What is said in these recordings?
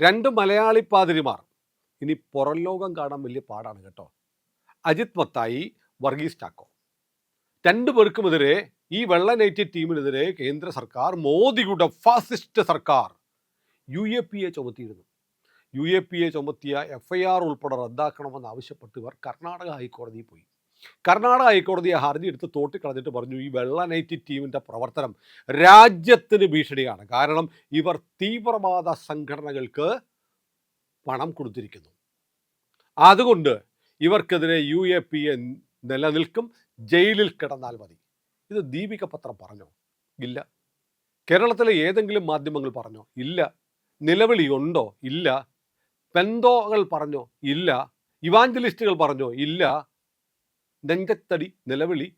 രണ്ട് മലയാളി പാതിരിമാർ ഇനി പുറം ലോകം കാണാൻ വലിയ പാടാണ് കേട്ടോ. അജിത് മത്തായി, വർഗീസ് ചാക്കോ, രണ്ടു പേർക്കുമെതിരെ, ഈ വെള്ള നൈറ്റ് ടീമിനെതിരെ കേന്ദ്ര സർക്കാർ, മോദിയുടെ ഫാസിസ്റ്റ് സർക്കാർ UAPA ചുമത്തിയിരുന്നു. UAPA ചുമത്തിയ FIR ഉൾപ്പെടെ റദ്ദാക്കണമെന്ന് ആവശ്യപ്പെട്ട് ഇവർ കർണാടക ഹൈക്കോടതിയിൽ പോയി. കർണാടക ഹൈക്കോടതിയെ ഹർജി എടുത്ത് തോട്ടിക്കളഞ്ഞിട്ട് പറഞ്ഞു, ഈ വെള്ള നൈറ്റ് ടീമിൻ്റെ പ്രവർത്തനം രാജ്യത്തിന് ഭീഷണിയാണ്. കാരണം ഇവർ തീവ്രവാദ സംഘടനകൾക്ക് പണം കൊടുത്തിരിക്കുന്നു. അതുകൊണ്ട് ഇവർക്കെതിരെ UAPA നിലനിൽക്കും, ജയിലിൽ കിടന്നാൽ മതി. ഇത് ദീപിക പത്രം പറഞ്ഞോ? ഇല്ല. കേരളത്തിലെ ഏതെങ്കിലും മാധ്യമങ്ങൾ പറഞ്ഞോ? ഇല്ല. നിലവിളി ഉണ്ടോ? ഇല്ല. പെന്തോകൾ പറഞ്ഞോ? ഇല്ല. ഇവാഞ്ചലിസ്റ്റുകൾ പറഞ്ഞോ? ഇല്ല. നെഞ്ചത്തടി, നിലവിളി,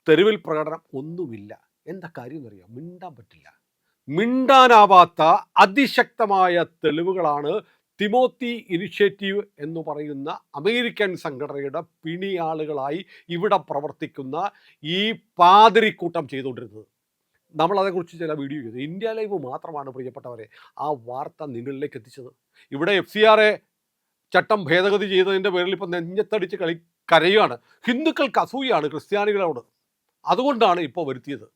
തെരുവിൽ പ്രകടനം ഒന്നുമില്ല. എന്താ കാര്യം എന്നറിയാം? മിണ്ടാൻ പറ്റില്ല. മിണ്ടാനാവാത്ത അതിശക്തമായ തെളിവുകളാണ് തിമോത്തി ഇനിഷ്യേറ്റീവ് എന്ന് പറയുന്ന അമേരിക്കൻ സംഘടനയുടെ പിണിയാളുകളായി ഇവിടെ പ്രവർത്തിക്കുന്ന ഈ പാതിരിക്കൂട്ടം ചെയ്തുകൊണ്ടിരുന്നത്. നമ്മൾ അതേക്കുറിച്ച് ചില വീഡിയോ ചെയ്തു. ഇന്ത്യ ലൈവ് മാത്രമാണ് പ്രിയപ്പെട്ടവരെ ആ വാർത്ത നിങ്ങളിലേക്ക് എത്തിച്ചത്. ഇവിടെ FCRA ചട്ടം ഭേദഗതി ചെയ്തതിൻ്റെ പേരിൽ ഇപ്പം നെഞ്ഞത്തടിച്ച് കരയുകയാണ്. ഹിന്ദുക്കൾക്ക് അസൂയാണ് ക്രിസ്ത്യാനികളോട്. അതുകൊണ്ടാണ് ഇപ്പോൾ വരുത്തിയത്.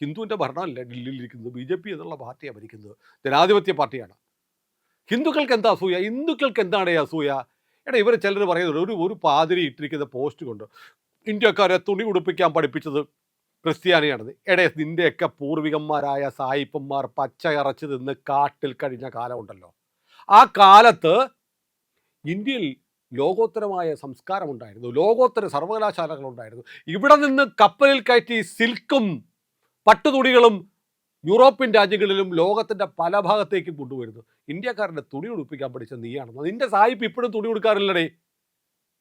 ഹിന്ദുവിൻ്റെ ഭരണമല്ല ഡൽഹിയിലിരിക്കുന്നത്, BJP എന്നുള്ള പാർട്ടിയാണ് ഭരിക്കുന്നത്, ജനാധിപത്യ പാർട്ടിയാണ്. ഹിന്ദുക്കൾക്ക് എന്താ അസൂയ? ഹിന്ദുക്കൾക്ക് എന്താണ് ഈ അസൂയ? എടാ, ഇവർ ചിലർ പറയുന്നത് ഒരു പാതിരി ഇട്ടിരിക്കുന്ന പോസ്റ്റ് കൊണ്ട് ഇന്ത്യക്കാരെ തുണി ഉടുപ്പിക്കാൻ പഠിപ്പിച്ചത് ക്രിസ്ത്യാനിയാണെന്ന്. എടേ, നിൻ്റെയൊക്കെ പൂർവികന്മാരായ സായിപ്പന്മാർ പച്ച ഇറച്ചി നിന്ന് കാട്ടിൽ കഴിഞ്ഞ കാലമുണ്ടല്ലോ. ആ കാലത്ത് ഇന്ത്യയിൽ ലോകോത്തരമായ സംസ്കാരമുണ്ടായിരുന്നു, ലോകോത്തര സർവകലാശാലകളുണ്ടായിരുന്നു. ഇവിടെ നിന്ന് കപ്പലിൽ കയറ്റി സിൽക്കും പട്ടുതുണികളും യൂറോപ്യൻ രാജ്യങ്ങളിലും ലോകത്തിൻ്റെ പല ഭാഗത്തേക്കും കൊണ്ടുവരുന്നു. ഇന്ത്യക്കാരൻ്റെ തുണി ഉടുപ്പിക്കാൻ പഠിച്ച നീയാണെന്ന്. നിന്റെ സായിപ്പ് ഇപ്പോഴും തുണി ഉടുക്കാറില്ലടേ.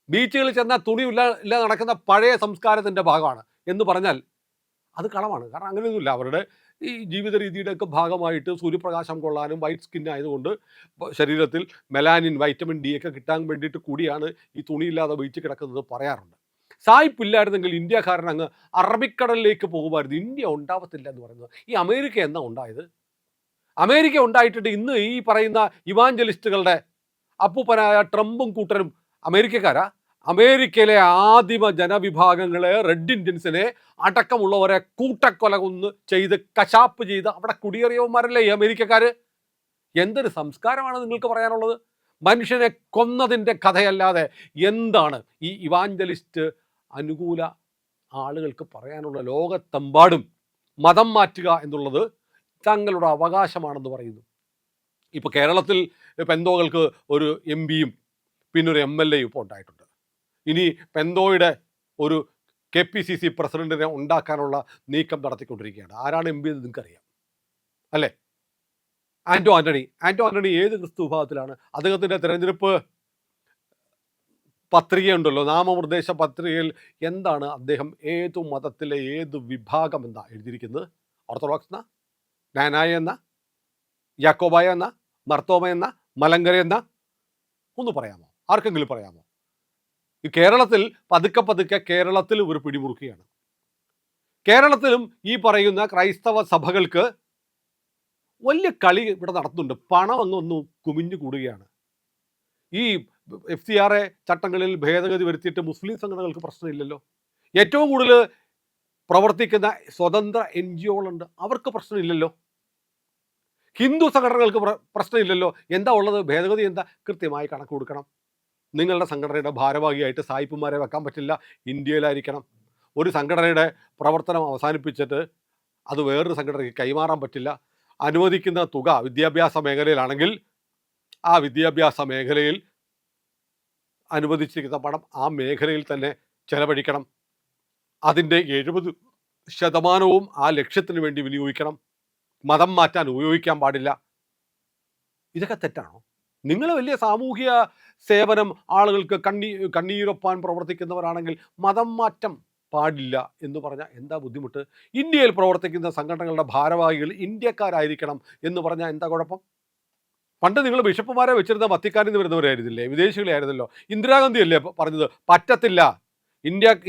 ബീച്ചുകളിൽ ചെന്നാൽ തുണി ഇല്ല നടക്കുന്ന പഴയ സംസ്കാരത്തിൻ്റെ ഭാഗമാണ് എന്ന് പറഞ്ഞാൽ അത് കളമാണ്. കാരണം അങ്ങനെയൊന്നുമില്ല. അവരുടെ ഈ ജീവിത രീതിയുടെയൊക്കെ ഭാഗമായിട്ട് സൂര്യപ്രകാശം കൊള്ളാനും വൈറ്റ് സ്കിൻ ആയതുകൊണ്ട് ശരീരത്തിൽ മെലാനിൻ, വൈറ്റമിൻ D ഒക്കെ കിട്ടാൻ വേണ്ടിയിട്ട് കൂടിയാണ് ഈ തുണിയില്ലാതെ ബീച്ച് കിടക്കുന്നത് പറയാറുണ്ട്. സായിപ്പില്ലായിരുന്നെങ്കിൽ ഇന്ത്യക്കാരൻ അങ്ങ് അറബിക്കടലിലേക്ക് പോകുമായിരുന്നു. ഇന്ത്യ ഉണ്ടാവത്തില്ല എന്ന് പറയുന്നത്. ഈ അമേരിക്ക എന്നാ ഉണ്ടായത്? അമേരിക്ക ഉണ്ടായിട്ടിട്ട് ഇന്ന് ഈ പറയുന്ന ഇവാഞ്ചലിസ്റ്റുകളുടെ അപ്പൂപ്പനായ ട്രംപും കൂട്ടരും അമേരിക്കക്കാരാ? അമേരിക്കയിലെ ആദിമ ജനവിഭാഗങ്ങളെ, റെഡ് ഇന്ത്യൻസിനെ അടക്കമുള്ളവരെ കൂട്ടക്കൊല കൊന്ന് ചെയ്ത് കശാപ്പ് ചെയ്ത് അവിടെ കുടിയേറിയവന്മാരല്ലേ ഈ അമേരിക്കക്കാർ? എന്തൊരു സംസ്കാരമാണ് നിങ്ങൾക്ക് പറയാനുള്ളത്? മനുഷ്യനെ കൊന്നതിൻ്റെ കഥയല്ലാതെ എന്താണ് ഈ ഇവാഞ്ചലിസ്റ്റ് അനുകൂല ആളുകൾക്ക് പറയാനുള്ള? ലോകത്തെമ്പാടും മതം മാറ്റുക എന്നുള്ളത് തങ്ങളുടെ അവകാശമാണെന്ന് പറയുന്നു. ഇപ്പോൾ കേരളത്തിൽ പെന്തോകൾക്ക് ഒരു MP-യും പിന്നൊരു MLA ഇപ്പോൾ ഉണ്ടായിട്ടുണ്ട്. ഇനി പെന്തോയുടെ ഒരു KPCC പ്രസിഡന്റിനെ ഉണ്ടാക്കാനുള്ള നീക്കം നടത്തിക്കൊണ്ടിരിക്കുകയാണ്. ആരാണ് MP എന്ന് നിങ്ങൾക്കറിയാം അല്ലേ? ആന്റോ ആന്റണി ഏത് ക്രിസ്തു വിഭാഗത്തിലാണ്? അദ്ദേഹത്തിൻ്റെ തിരഞ്ഞെടുപ്പ് പത്രികയുണ്ടല്ലോ, നാമനിർദ്ദേശ പത്രികയിൽ എന്താണ് അദ്ദേഹം ഏതു മതത്തിലെ ഏത് വിഭാഗം എന്നാ എഴുതിയിരിക്കുന്നത്? ഓർത്തഡോക്സ് എന്നാ, നാനായ എന്ന, യാക്കോബായ എന്ന, മർത്തോമ എന്ന, മലങ്കര എന്ന? ഒന്ന് പറയാമോ? ആർക്കെങ്കിലും പറയാമോ? ഈ കേരളത്തിൽ പതുക്കെ കേരളത്തിൽ ഒരു പിടിമുറുക്കുകയാണ്. കേരളത്തിലും ഈ പറയുന്ന ക്രൈസ്തവ സഭകൾക്ക് വലിയ കളി ഇവിടെ നടത്തുന്നുണ്ട്. പണം അങ്ങൊന്ന് കുമിഞ്ഞു കൂടുകയാണ്. ഈ FCRA ചട്ടങ്ങളിൽ ഭേദഗതി വരുത്തിയിട്ട് മുസ്ലിം സംഘടനകൾക്ക് പ്രശ്നമില്ലല്ലോ. ഏറ്റവും കൂടുതൽ പ്രവർത്തിക്കുന്ന സ്വതന്ത്ര NGOകളുണ്ട്, അവർക്ക് പ്രശ്നമില്ലല്ലോ. ഹിന്ദു സംഘടനകൾക്ക് പ്രശ്നമില്ലല്ലോ. എന്താ ഉള്ളത്? ഭേദഗതി എന്താ? കൃത്യമായി കണക്ക് കൊടുക്കണം. നിങ്ങളുടെ സംഘടനയുടെ ഭാരവാഹിയായിട്ട് സായിപ്പുമാരെ വെക്കാൻ പറ്റില്ല, ഇന്ത്യയിലായിരിക്കണം. ഒരു സംഘടനയുടെ പ്രവർത്തനം അവസാനിപ്പിച്ചിട്ട് അത് വേറൊരു സംഘടനയ്ക്ക് കൈമാറാൻ പറ്റില്ല. അനുവദിക്കുന്ന തുക വിദ്യാഭ്യാസ മേഖലയിലാണെങ്കിൽ ആ വിദ്യാഭ്യാസ മേഖലയിൽ അനുവദിച്ചിരിക്കുന്ന പണം ആ മേഖലയിൽ തന്നെ ചെലവഴിക്കണം. അതിൻ്റെ 70% ആ ലക്ഷ്യത്തിന് വേണ്ടി വിനിയോഗിക്കണം. മതം മാറ്റാൻ ഉപയോഗിക്കാൻ പാടില്ല. ഇതൊക്കെ തെറ്റാണോ? നിങ്ങൾ വലിയ സാമൂഹിക സേവനം, ആളുകൾക്ക് കണ്ണീരൊപ്പാൻ പ്രവർത്തിക്കുന്നവരാണെങ്കിൽ മതം മാറ്റം പാടില്ല എന്ന് പറഞ്ഞാൽ എന്താ ബുദ്ധിമുട്ട്? ഇന്ത്യയിൽ പ്രവർത്തിക്കുന്ന സംഘടനകളുടെ ഭാരവാഹികൾ ഇന്ത്യക്കാരായിരിക്കണം എന്ന് പറഞ്ഞാൽ എന്താ കുഴപ്പം? പണ്ട് നിങ്ങൾ ബിഷപ്പുമാരെ വെച്ചിരുന്ന വത്തിക്കാനിൽ നിന്ന് വരുന്നവരായിരുന്നില്ലേ? വിദേശികളായിരുന്നല്ലോ. ഇന്ദിരാഗാന്ധി അല്ലേ പറഞ്ഞത് പറ്റത്തില്ല,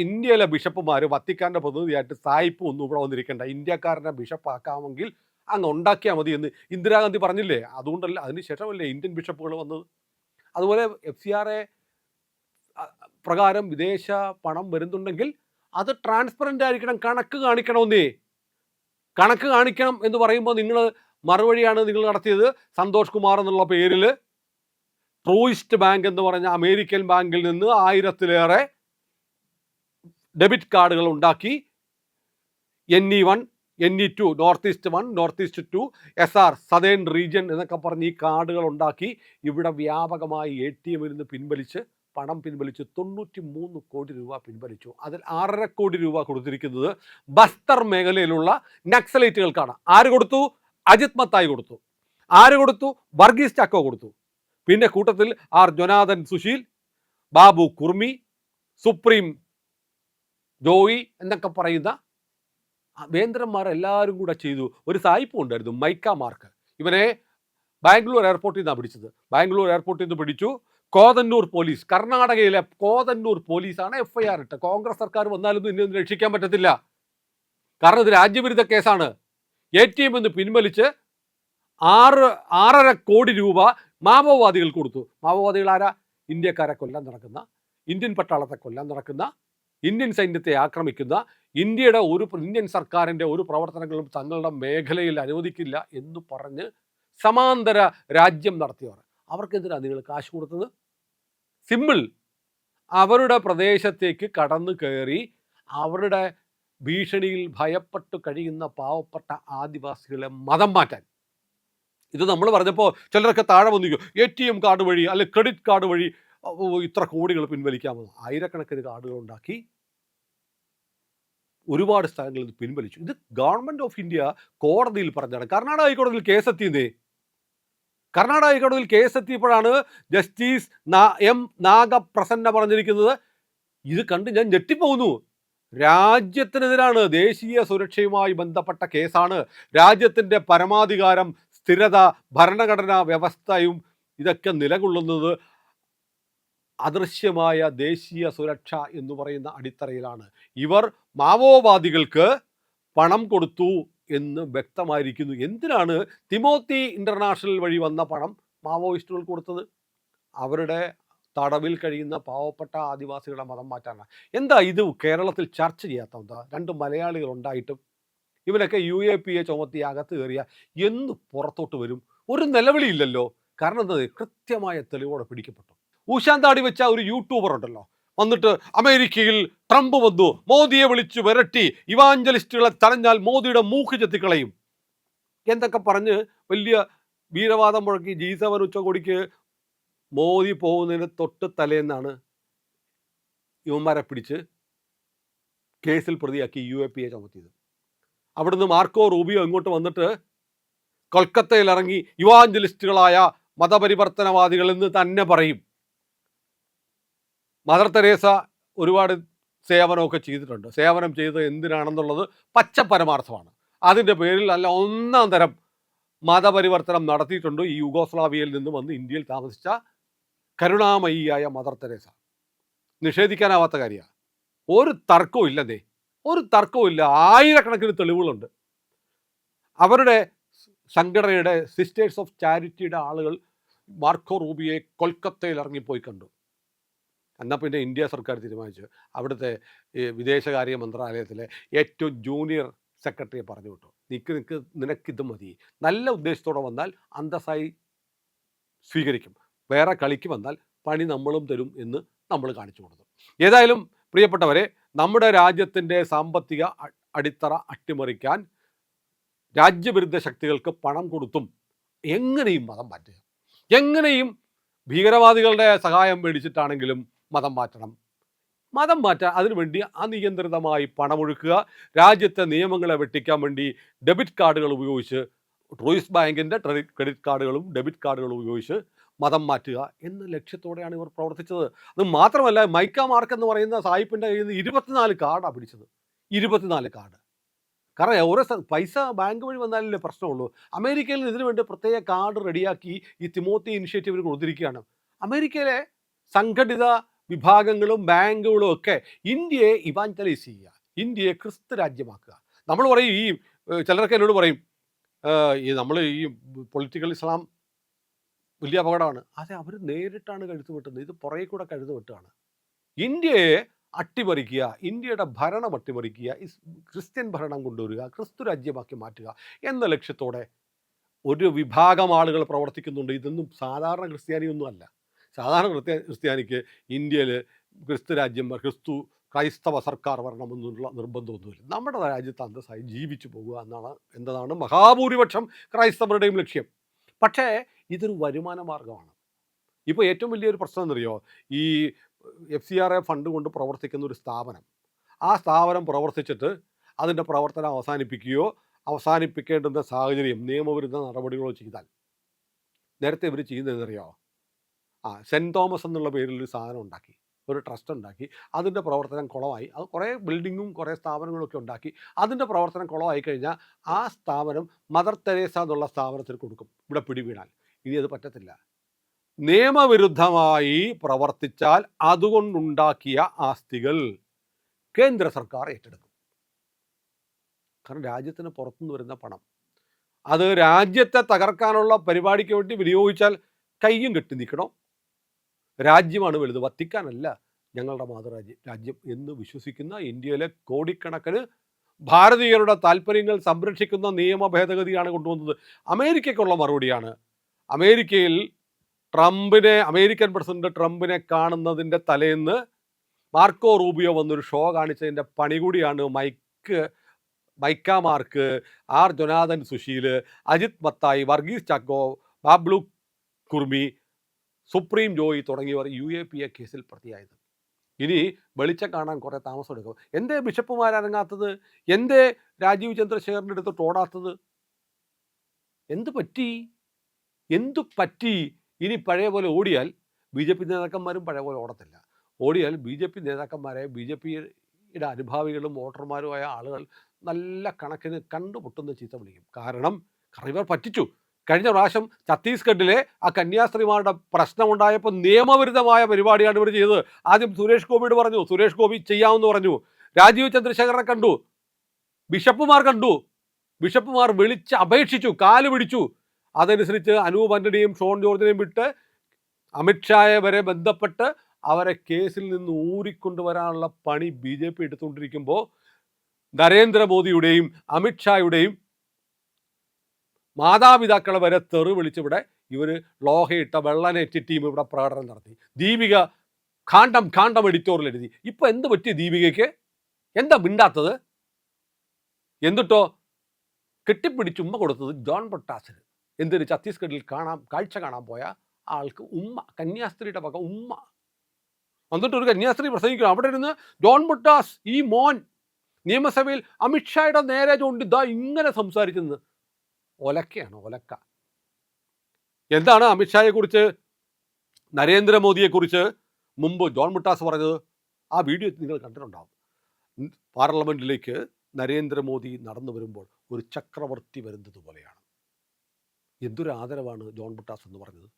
ഇന്ത്യയിലെ ബിഷപ്പുമാർ വത്തിക്കാൻ്റെ പ്രതിനിധിയായിട്ട് സായിപ്പ് ഒന്നും ഇവിടെ വന്നിരിക്കേണ്ട, ഇന്ത്യക്കാരനെ ബിഷപ്പാക്കാമെങ്കിൽ അങ്ങ് ഉണ്ടാക്കിയാൽ മതി എന്ന് ഇന്ദിരാഗാന്ധി പറഞ്ഞില്ലേ? അതുകൊണ്ടല്ല, അതിന് ശേഷമല്ലേ ഇന്ത്യൻ ബിഷപ്പുകൾ വന്നത്. അതുപോലെ FCRA പ്രകാരം വിദേശ പണം വരുന്നുണ്ടെങ്കിൽ അത് ട്രാൻസ്പെറൻ്റ് ആയിരിക്കണം, കണക്ക് കാണിക്കണമെന്നേ. കണക്ക് കാണിക്കണം എന്ന് പറയുമ്പോൾ നിങ്ങൾ മറുവഴിയാണ് നിങ്ങൾ നടത്തിയത്. സന്തോഷ് കുമാർ എന്നുള്ള പേരിൽ ട്രൂയിസ്റ്റ് ബാങ്ക് എന്ന് പറഞ്ഞ അമേരിക്കൻ ബാങ്കിൽ നിന്ന് 1000-ലേറെ ഡെബിറ്റ് കാർഡുകൾ ഉണ്ടാക്കി. NE1, NE2, north east 1, north east 2, SR southern region എന്നൊക്കെ പറഞ്ഞ് ഈ കാർഡുകൾ ഉണ്ടാക്കി ഇവിടെ വ്യാപകമായി ATM-ൽ നിന്ന് പണം പിൻവലിച്ച് 93 കോടി രൂപ പിൻവലിച്ചു. അതിൽ 6.5 കോടി രൂപ കൊടുത്തിരിക്കുന്നത് ബസ്തർ മേഖലയിലുള്ള നക്സലൈറ്റുകൾക്കാണ്. ആര് കൊടുത്തു? അജിത് മത്തായി കൊടുത്തു. ആര് കൊടുത്തു? വർഗീസ് ചാക്കോ കൊടുത്തു. പിന്നെ കൂട്ടത്തിൽ ജൊനാഥൻ സുശീൽ, ബാബു കുർമി, സുപ്രീം ജോയി എന്നൊക്കെ പറയുന്ന വേന്ദ്രന്മാർ എല്ലാവരും കൂടെ ചെയ്തു. ഒരു സായിപ്പും ഉണ്ടായിരുന്നു, മൈക്ക മാർക്ക്. ഇവനെ ബാംഗ്ലൂർ എയർപോർട്ടിൽ നിന്നാണ് പിടിച്ചത്. ബാംഗ്ലൂർ എയർപോർട്ടിൽ നിന്ന് പിടിച്ചു. കോതന്നൂർ പോലീസ്, കർണാടകയിലെ കോതന്നൂർ പോലീസാണ് FIR ഇട്ട്. കോൺഗ്രസ് സർക്കാർ വന്നാലൊന്നും ഇനി രക്ഷിക്കാൻ പറ്റത്തില്ല. കാരണം ഇത് രാജ്യവിരുദ്ധ കേസാണ്. ATM നിന്ന് പിൻവലിച്ച് 6.5 കോടി രൂപ മാവോവാദികൾ കൊടുത്തു. മാവോവാദികൾ ആരാ? ഇന്ത്യക്കാരെ കൊല്ലാൻ നടക്കുന്ന, ഇന്ത്യൻ പട്ടാളത്തെ കൊല്ലാൻ നടക്കുന്ന, ഇന്ത്യൻ സൈന്യത്തെ ആക്രമിക്കുന്ന, ഇന്ത്യൻ സർക്കാരിൻ്റെ ഒരു പ്രവർത്തനങ്ങളും തങ്ങളുടെ മേഖലയിൽ അനുവദിക്കില്ല എന്ന് പറഞ്ഞ് സമാന്തര രാജ്യം നടത്തിയവർ. അവർക്കെതിരാണ് നിങ്ങൾ കാശ് കൊടുത്തത്. സിമ്പിൾ. അവരുടെ പ്രദേശത്തേക്ക് കടന്നു കയറി അവരുടെ ഭീഷണിയിൽ ഭയപ്പെട്ട് കഴിയുന്ന പാവപ്പെട്ട ആദിവാസികളെ മതം മാറ്റാൻ. ഇത് നമ്മൾ പറഞ്ഞപ്പോൾ ചിലരൊക്കെ താഴെ വന്നിരിക്കും, ATM കാർഡ് വഴി അല്ലെ ക്രെഡിറ്റ് കാർഡ് വഴി ഇത്ര കോടികൾ പിൻവലിക്കാമെന്ന്. 1000-കണക്കിന് കാർഡുകൾ ഉണ്ടാക്കി ഒരുപാട് സ്ഥലങ്ങളിൽ ഇത് പിൻവലിച്ചു. ഇത് ഗവൺമെൻറ് ഓഫ് ഇന്ത്യ കോടതിയിൽ പറഞ്ഞാണ്. കർണാടക ഹൈക്കോടതിയിൽ കേസെത്തിയതേ. കർണാടക ഹൈക്കോടതിയിൽ കേസെത്തിയപ്പോഴാണ് ജസ്റ്റിസ് M നാഗപ്രസന്ന പറഞ്ഞിരിക്കുന്നത്, ഇത് കണ്ട് ഞാൻ ഞെട്ടിപ്പോകുന്നു. രാജ്യത്തിനെതിരാണ്, ദേശീയ സുരക്ഷയുമായി ബന്ധപ്പെട്ട കേസാണ്. രാജ്യത്തിൻ്റെ പരമാധികാരം, സ്ഥിരത, ഭരണഘടനാ വ്യവസ്ഥയും ഇതൊക്കെ നിലകൊള്ളുന്നത് അദൃശ്യമായ ദേശീയ സുരക്ഷ എന്ന് പറയുന്ന അടിത്തറയിലാണ്. ഇവർ മാവോവാദികൾക്ക് പണം കൊടുത്തു എന്ന് വ്യക്തമായിരിക്കുന്നു. എന്തിനാണ് തിമോത്തി ഇന്റർനാഷണൽ വഴി വന്ന പണം മാവോയിസ്റ്റുകൾ കൊടുത്തത്? അവരുടെ തടവിൽ കഴിയുന്ന പാവപ്പെട്ട ആദിവാസികളുടെ മതം മാറ്റാനാണ്. എന്താ ഇത് കേരളത്തിൽ ചർച്ച ചെയ്യാത്ത? എന്താ? 2 മലയാളികൾ ഉണ്ടായിട്ടും ഇവനൊക്കെ UAPA ചുമത്തി അകത്ത് കയറിയ എന്ന് പുറത്തോട്ട് വരും? ഒരു നിലവിളിയില്ലല്ലോ. കാരണം എന്താ? കൃത്യമായ തെളിവോടെ പിടിക്കപ്പെട്ടു. ഊശാന്താടി വെച്ച ഒരു യൂട്യൂബർ ഉണ്ടല്ലോ, വന്നിട്ട് അമേരിക്കയിൽ ട്രംപ് വന്നു, മോദിയെ വിളിച്ചു വരട്ടി, ഇവാഞ്ചലിസ്റ്റുകളെ തടഞ്ഞാൽ മോദിയുടെ മൂക്ക് ചെത്തിക്കളയും എന്തൊക്കെ പറഞ്ഞ് വലിയ വീരവാദം മുഴക്കി. G7 ഉച്ചകോടിക്ക് മോദി പോകുന്നതിന് തൊട്ട് തലേന്നാണ് ഇവന്മാരെ പിടിച്ച് കേസിൽ പ്രതിയാക്കി UAPA ചുമത്തിയത്. അവിടുന്ന് മാർക്കോ റൂബിയോ ഇങ്ങോട്ട് വന്നിട്ട് കൊൽക്കത്തയിൽ ഇറങ്ങി ഇവാഞ്ചലിസ്റ്റുകളായ മതപരിവർത്തനവാദികൾ എന്ന് തന്നെ പറയും. മദർ തെരേസ ഒരുപാട് സേവനമൊക്കെ ചെയ്തിട്ടുണ്ട്. സേവനം ചെയ്തത് എന്തിനാണെന്നുള്ളത് പച്ച പരമാർത്ഥമാണ്. അതിൻ്റെ പേരിൽ അല്ല ഒന്നാം തരം മതപരിവർത്തനം നടത്തിയിട്ടുണ്ട് ഈ യുഗോസ്ലാവിയയിൽ നിന്ന് വന്ന് ഇന്ത്യയിൽ താമസിച്ച കരുണാമയിയായ മദർ തെരേസ. നിഷേധിക്കാനാവാത്ത കാര്യമാണ്. ഒരു തർക്കവും ഇല്ലതേ, ഒരു തർക്കവും ഇല്ല. 1000-കണക്കിന് തെളിവുകളുണ്ട്. അവരുടെ സംഘടനയുടെ സിസ്റ്റേഴ്സ് ഓഫ് ചാരിറ്റിയുടെ ആളുകൾ മാർക്കോ റൂബിയെ കൊൽക്കത്തയിൽ ഇറങ്ങിപ്പോയി കണ്ടു. എന്നാൽ പിന്നെ ഇന്ത്യ സർക്കാർ തീരുമാനിച്ചു അവിടുത്തെ വിദേശകാര്യ മന്ത്രാലയത്തിലെ ഏറ്റവും ജൂനിയർ സെക്രട്ടറിയെ പറഞ്ഞു വിട്ടു, നിനക്കിത് മതി, നല്ല ഉദ്ദേശത്തോടെ വന്നാൽ അന്തസ്സായി സ്വീകരിക്കും, വേറെ കളിക്ക് വന്നാൽ പണി നമ്മളും തരും എന്ന് നമ്മൾ കാണിച്ചു കൊടുത്തു. ഏതായാലും പ്രിയപ്പെട്ടവരെ, നമ്മുടെ രാജ്യത്തിൻ്റെ സാമ്പത്തിക അടിത്തറ അട്ടിമറിക്കാൻ രാജ്യവിരുദ്ധ ശക്തികൾക്ക് പണം കൊടുത്തും എങ്ങനെയും മതം മാറ്റുക, എങ്ങനെയും ഭീകരവാദികളുടെ സഹായം മേടിച്ചിട്ടാണെങ്കിലും മതം മാറ്റണം. മതം മാറ്റാൻ അതിനുവേണ്ടി അനിയന്ത്രിതമായി പണമൊഴുക്കുക, രാജ്യത്തെ നിയമങ്ങളെ വെട്ടിക്കാൻ വേണ്ടി ഡെബിറ്റ് കാർഡുകൾ ഉപയോഗിച്ച്, ട്രൂയിസ്റ്റ് ബാങ്കിൻ്റെ ക്രെഡിറ്റ് കാർഡുകളും ഡെബിറ്റ് കാർഡുകളും ഉപയോഗിച്ച് മതം മാറ്റുക എന്ന ലക്ഷ്യത്തോടെയാണ് ഇവർ പ്രവർത്തിച്ചത്. അത് മാത്രമല്ല, മൈക്ക മാർക്ക് എന്ന് പറയുന്ന സായിപ്പിൻ്റെ കയ്യിൽ നിന്ന് 24 കാർഡാണ് പിടിച്ചത്. 24 കാർഡ്. കാരണം ഓരോ പൈസ ബാങ്ക് വഴി വന്നാലല്ലേ പ്രശ്നമുള്ളൂ. അമേരിക്കയിൽ ഇതിനു വേണ്ടി പ്രത്യേക കാർഡ് റെഡിയാക്കി ഈ തിമോത്തി ഇനിഷ്യേറ്റീവിന് കൊടുത്തിരിക്കുകയാണ്. അമേരിക്കയിലെ സംഘടിത വിഭാഗങ്ങളും ബാങ്കുകളും ഒക്കെ ഇന്ത്യയെ ഇവാഞ്ചലൈസ് ചെയ്യുക, ഇന്ത്യയെ ക്രിസ്തു രാജ്യമാക്കുക. നമ്മൾ പറയും, ഈ ചിലരൊക്കെ എന്നോട് പറയും, ഈ നമ്മൾ ഈ പൊളിറ്റിക്കൽ ഇസ്ലാം വലിയ അപകടമാണ്. അതെ, അവർ നേരിട്ടാണ് കഴുത്ത് വെട്ടുന്നത്. ഇത് പുറകെ കൂടെ കഴുത്ത് വെട്ടുകയാണ്. ഇന്ത്യയെ അട്ടിമറിക്കുക, ഇന്ത്യയുടെ ഭരണം അട്ടിമറിക്കുക, ക്രിസ്ത്യൻ ഭരണം കൊണ്ടുവരിക, ക്രിസ്തു രാജ്യമാക്കി മാറ്റുക എന്ന ലക്ഷ്യത്തോടെ ഒരു വിഭാഗം ആളുകൾ പ്രവർത്തിക്കുന്നുണ്ട്. ഇതൊന്നും സാധാരണ ക്രിസ്ത്യാനിയൊന്നും അല്ല. സാധാരണ ക്രിസ്ത്യാനിക്ക് ഇന്ത്യയിൽ ക്രിസ്തു രാജ്യം, ക്രൈസ്തവ സർക്കാർ വരണമെന്നുള്ള നിർബന്ധമൊന്നുമില്ല. നമ്മുടെ രാജ്യത്ത് അന്തസ്സായി ജീവിച്ചു പോകുക എന്നതാണ് മഹാഭൂരിപക്ഷം ക്രൈസ്തവരുടെയും ലക്ഷ്യം. പക്ഷേ ഇതൊരു വരുമാന മാർഗമാണ്. ഇപ്പോൾ ഏറ്റവും വലിയൊരു പ്രശ്നം എന്നറിയോ, ഈ FCRA ഫണ്ട് കൊണ്ട് പ്രവർത്തിക്കുന്ന ഒരു സ്ഥാപനം, ആ സ്ഥാപനം പ്രവർത്തിച്ചിട്ട് അതിൻ്റെ പ്രവർത്തനം അവസാനിപ്പിക്കേണ്ടുന്ന സാഹചര്യം നിയമവിരുദ്ധ നടപടികളോ ചെയ്താൽ, നേരത്തെ ഇവർ ചെയ്യുന്നതെന്നറിയോ, സെൻറ്റ് തോമസ് എന്നുള്ള പേരിൽ ഒരു സാധനം ഉണ്ടാക്കി, ഒരു ട്രസ്റ്റ് ഉണ്ടാക്കി, അതിൻ്റെ പ്രവർത്തനം കുളമായി. അത് കുറേ ബിൽഡിങ്ങും കുറേ സ്ഥാപനങ്ങളൊക്കെ ഉണ്ടാക്കി. അതിൻ്റെ പ്രവർത്തനം കുളമായി കഴിഞ്ഞാൽ ആ സ്ഥാപനം മദർ തെരേസ എന്നുള്ള സ്ഥാപനത്തിന് കൊടുക്കും, ഇവിടെ പിടിവീണാൽ. ഇനി അത് പറ്റത്തില്ല. നിയമവിരുദ്ധമായി പ്രവർത്തിച്ചാൽ അതുകൊണ്ടുണ്ടാക്കിയ ആസ്തികൾ കേന്ദ്ര സർക്കാർ ഏറ്റെടുക്കും. കാരണം രാജ്യത്തിന് പുറത്തുനിന്ന് വരുന്ന പണം അത് രാജ്യത്തെ തകർക്കാനുള്ള പരിപാടിക്ക് വേണ്ടി വിനിയോഗിച്ചാൽ കയ്യും കെട്ടി നിൽക്കണം. രാജ്യമാണ് വലുത്, വത്തിക്കാനല്ല ഞങ്ങളുടെ മാതൃരാജ്യം എന്ന് വിശ്വസിക്കുന്ന ഇന്ത്യയിലെ കോടിക്കണക്കിന് ഭാരതീയരുടെ താല്പര്യങ്ങൾ സംരക്ഷിക്കുന്ന നിയമ ഭേദഗതിയാണ് കൊണ്ടുവന്നത്. അമേരിക്കയ്ക്കുള്ള മറുപടിയാണ്. അമേരിക്കയിൽ അമേരിക്കൻ പ്രസിഡന്റ് ട്രംപിനെ കാണുന്നതിൻ്റെ തലേന്ന് മാർക്കോ റൂബിയോ വന്നൊരു ഷോ കാണിച്ചതിൻ്റെ പണി കൂടിയാണ് മൈക്ക മാർക്ക്, ആർ ജൊനാഥൻ സുശീൽ, അജിത് മത്തായി, വർഗീസ് ചാക്കോ, ബാബ്ലു കുർമി, സുപ്രീം ജോയി തുടങ്ങിയവർ UAPA കേസിൽ പ്രതിയായത്. ഇനി വെളിച്ചം കാണാൻ കുറേ താമസം എടുക്കും. എന്തേ ബിഷപ്പുമാരനങ്ങാത്തത്? എന്തേ രാജീവ് ചന്ദ്രശേഖറിൻ്റെ അടുത്ത് ഓടാത്തത്? എന്തു പറ്റി? ഇനി പഴയ പോലെ ഓടിയാൽ BJP നേതാക്കന്മാരും പഴയ പോലെ ഓടത്തില്ല. ഓടിയാൽ BJP നേതാക്കന്മാരെ, BJPയുടെ അനുഭാവികളും വോട്ടർമാരുമായ ആളുകൾ നല്ല കണക്കിന് കണ്ടുമുട്ടുന്ന ചീത്ത വിളിക്കും. കാരണം ഇവർ പറ്റിച്ചു. കഴിഞ്ഞ പ്രാവശ്യം ഛത്തീസ്ഗഡിലെ ആ കന്യാസ്ത്രീമാരുടെ പ്രശ്നമുണ്ടായപ്പോൾ നിയമവിരുദ്ധമായ പരിപാടിയാണ് ഇവർ ചെയ്തത്. ആദ്യം സുരേഷ് ഗോപിയോട് പറഞ്ഞു, സുരേഷ് ഗോപി ചെയ്യാമെന്ന് പറഞ്ഞു. രാജീവ് ചന്ദ്രശേഖരനെ കണ്ടു, ബിഷപ്പുമാർ വിളിച്ച് അപേക്ഷിച്ചു, കാല് പിടിച്ചു. അതനുസരിച്ച് അനൂപ് ആന്റണിയും ഷോൺ ജോർജിനെയും വിട്ട് അമിത്ഷായെ വരെ ബന്ധപ്പെട്ട് അവരെ കേസിൽ നിന്ന് ഊരിക്കൊണ്ടുവരാനുള്ള പണി BJP എടുത്തുകൊണ്ടിരിക്കുമ്പോൾ നരേന്ദ്രമോദിയുടെയും അമിത്ഷായുടെയും മാതാപിതാക്കളെ വരെ തെറി വിളിച്ചിവിടെ ഇവർ ലോഹയിട്ട വെള്ളനേറ്റ് ടീം ഇവിടെ പ്രകടനം നടത്തി. ദീപിക കാണ്ടം എഡിറ്റോറിയൽ എഴുതി. ഇപ്പം എന്ത് പറ്റി ദീപികയ്ക്ക്? എന്താ മിണ്ടാത്തത്? എന്നിട്ടോ കെട്ടിപ്പിടിച്ച് ഉമ്മ കൊടുത്തത് ജോൺ ബ്രിട്ടാസിന്. എന്തിന്? ഛത്തീസ്ഗഡിൽ കാഴ്ച കാണാൻ പോയ ആൾക്ക് ഉമ്മ, കന്യാസ്ത്രീയുടെ വക ഉമ്മ. എന്നിട്ട് ഒരു കന്യാസ്ത്രീ പ്രസംഗിക്കണം. അവിടെ ഇരുന്ന് ജോൺ ബ്രിട്ടാസ് ഈ മോൻ നിയമസഭയിൽ അമിത്ഷായുടെ നേരെ ചൂണ്ടി ഇങ്ങനെ സംസാരിക്കുന്നത്. ഒലക്കയാണ്, ഒലക്ക. എന്താണ് അമിത്ഷായെക്കുറിച്ച്, നരേന്ദ്രമോദിയെക്കുറിച്ച് മുമ്പ് ജോൺ ബ്രിട്ടാസ് പറഞ്ഞത്? ആ വീഡിയോ നിങ്ങൾ കണ്ടിട്ടുണ്ടാവും. പാർലമെന്റിലേക്ക് നരേന്ദ്രമോദി നടന്നു വരുമ്പോൾ ഒരു ചക്രവർത്തി വരുന്നത് പോലെയാണ്. എന്തൊരു ആദരവാണ് ജോൺ ബ്രിട്ടാസ് എന്ന് പറഞ്ഞത്.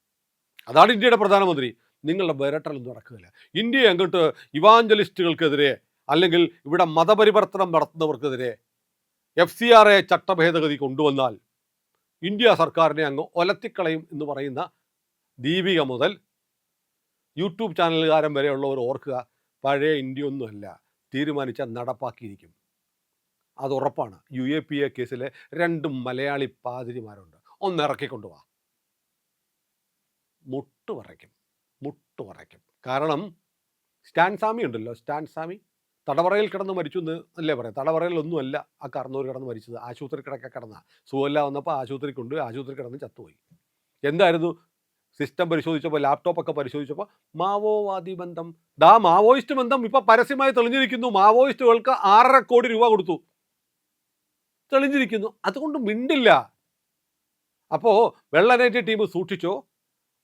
അതാണ് ഇന്ത്യയുടെ പ്രധാനമന്ത്രി. നിങ്ങളുടെ വിരട്ടലൊന്നും നടക്കുകയില്ല. ഇന്ത്യയെ അങ്ങോട്ട് ഇവാഞ്ചലിസ്റ്റുകൾക്കെതിരെ അല്ലെങ്കിൽ ഇവിടെ മതപരിവർത്തനം നടത്തുന്നവർക്കെതിരെ FCRA ചട്ടഭേദഗതി കൊണ്ടുവന്നാൽ ഇന്ത്യ സർക്കാരിനെ അങ്ങ് ഒലത്തിക്കളയും എന്ന് പറയുന്ന ദീപിക മുതൽ യൂട്യൂബ് ചാനലുകാരൻ വരെയുള്ളവർ ഓർക്കുക, പഴയ ഇന്ത്യ ഒന്നുമല്ല, തീരുമാനിച്ചാൽ നടപ്പാക്കിയിരിക്കും. അത് ഉറപ്പാണ്. UAPA കേസിലെ 2 മലയാളി പാതിരിമാരുണ്ട്. ഒന്ന് ഇറക്കിക്കൊണ്ടുപോവാ. മുട്ടുപറയ്ക്കും. കാരണം സ്റ്റാൻ സ്വാമി ഉണ്ടല്ലോ, സ്റ്റാൻ സ്വാമി തടവറയിൽ കിടന്ന് മരിച്ചു എന്ന് അല്ലേ പറയാം. തടവറയിലൊന്നുമല്ല ആ കർണൂർ കിടന്ന് മരിച്ചത്, ആശുപത്രി കിടന്ന സുഖമില്ല വന്നപ്പോൾ ആശുപത്രി കിടന്ന് ചത്തുപോയി. എന്തായിരുന്നു? സിസ്റ്റം പരിശോധിച്ചപ്പോൾ, ലാപ്ടോപ്പൊക്കെ പരിശോധിച്ചപ്പോൾ മാവോവാദി ബന്ധം. മാവോയിസ്റ്റ് ബന്ധം ഇപ്പോൾ പരസ്യമായി തെളിഞ്ഞിരിക്കുന്നു. മാവോയിസ്റ്റുകൾക്ക് 6.5 കോടി രൂപ കൊടുത്തു, തെളിഞ്ഞിരിക്കുന്നു. അതുകൊണ്ട് മിണ്ടില്ല. അപ്പോൾ വെള്ളനേറ്റ് ടീം സൂക്ഷിച്ചോ,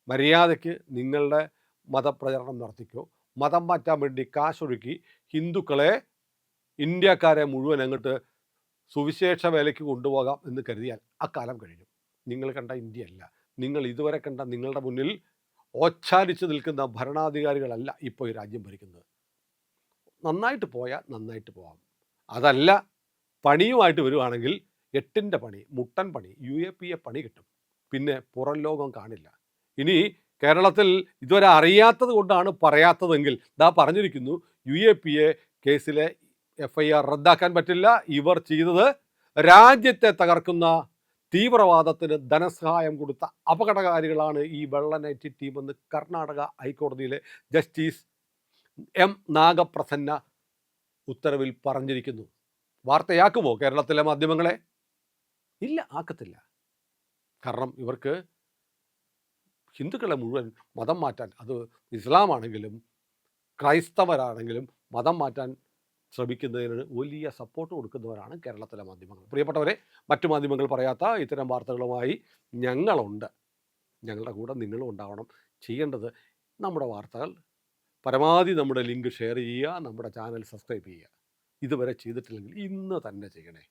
മര്യാദയ്ക്ക് നിങ്ങളുടെ മതപ്രചരണം നടത്തിക്കോ. മതം മാറ്റാൻ വേണ്ടി കാശൊഴുക്കി ഹിന്ദുക്കളെ, ഇന്ത്യക്കാരെ മുഴുവൻ അങ്ങോട്ട് സുവിശേഷ വേലയ്ക്ക് കൊണ്ടുപോകാം എന്ന് കരുതിയാൽ അക്കാലം കഴിഞ്ഞു. നിങ്ങൾ കണ്ട ഇന്ത്യയല്ല, നിങ്ങൾ ഇതുവരെ കണ്ട നിങ്ങളുടെ മുന്നിൽ ഓച്ഛാലിച്ച് നിൽക്കുന്ന ഭരണാധികാരികളല്ല ഇപ്പോൾ ഈ രാജ്യം ഭരിക്കുന്നത്. നന്നായിട്ട് പോയാൽ നന്നായിട്ട് പോകാം. അതല്ല പണിയുമായിട്ട് വരുവാണെങ്കിൽ എട്ടിൻ്റെ പണി, മുട്ടൻ പണി, UAPA പണി കിട്ടും. പിന്നെ പുറം ലോകം കാണില്ല. ഇനി കേരളത്തിൽ ഇതുവരെ അറിയാത്തത് കൊണ്ടാണ് പറയാത്തതെങ്കിൽ ദാ പറഞ്ഞിരിക്കുന്നു, UAPA കേസിലെ FIR റദ്ദാക്കാൻ പറ്റില്ല. ഇവർ ചെയ്തത് രാജ്യത്തെ തകർക്കുന്ന തീവ്രവാദത്തിന് ധനസഹായം കൊടുത്ത അപകടകാരികളാണ് ഈ വെള്ളനൈറ്റ് ടീമെന്ന് കർണാടക ഹൈക്കോടതിയിലെ ജസ്റ്റിസ് M നാഗപ്രസന്ന ഉത്തരവിൽ പറഞ്ഞിരിക്കുന്നു. വാർത്തയാക്കുമോ കേരളത്തിലെ മാധ്യമങ്ങളെ? ഇല്ല, ആക്കത്തില്ല. കാരണം ഇവർക്ക് ഹിന്ദുക്കളെ മുഴുവൻ മതം മാറ്റാൻ, അത് ഇസ്ലാമാണെങ്കിലും ക്രൈസ്തവരാണെങ്കിലും മതം മാറ്റാൻ ശ്രമിക്കുന്നതിന് വലിയ സപ്പോർട്ട് കൊടുക്കുന്നവരാണ് കേരളത്തിലെ മാധ്യമങ്ങൾ. പ്രിയപ്പെട്ടവരെ, മറ്റു മാധ്യമങ്ങൾ പറയാത്ത ഇത്തരം വാർത്തകളുമായി ഞങ്ങളുണ്ട്. ഞങ്ങളുടെ കൂടെ നിങ്ങളും ഉണ്ടാവണം. ചെയ്യേണ്ടത് നമ്മുടെ വാർത്തകൾ പരമാവധി നമ്മുടെ ലിങ്ക് ഷെയർ ചെയ്യുക, നമ്മുടെ ചാനൽ സബ്സ്ക്രൈബ് ചെയ്യുക. ഇതുവരെ ചെയ്തിട്ടില്ലെങ്കിൽ ഇന്ന് തന്നെ ചെയ്യണേ.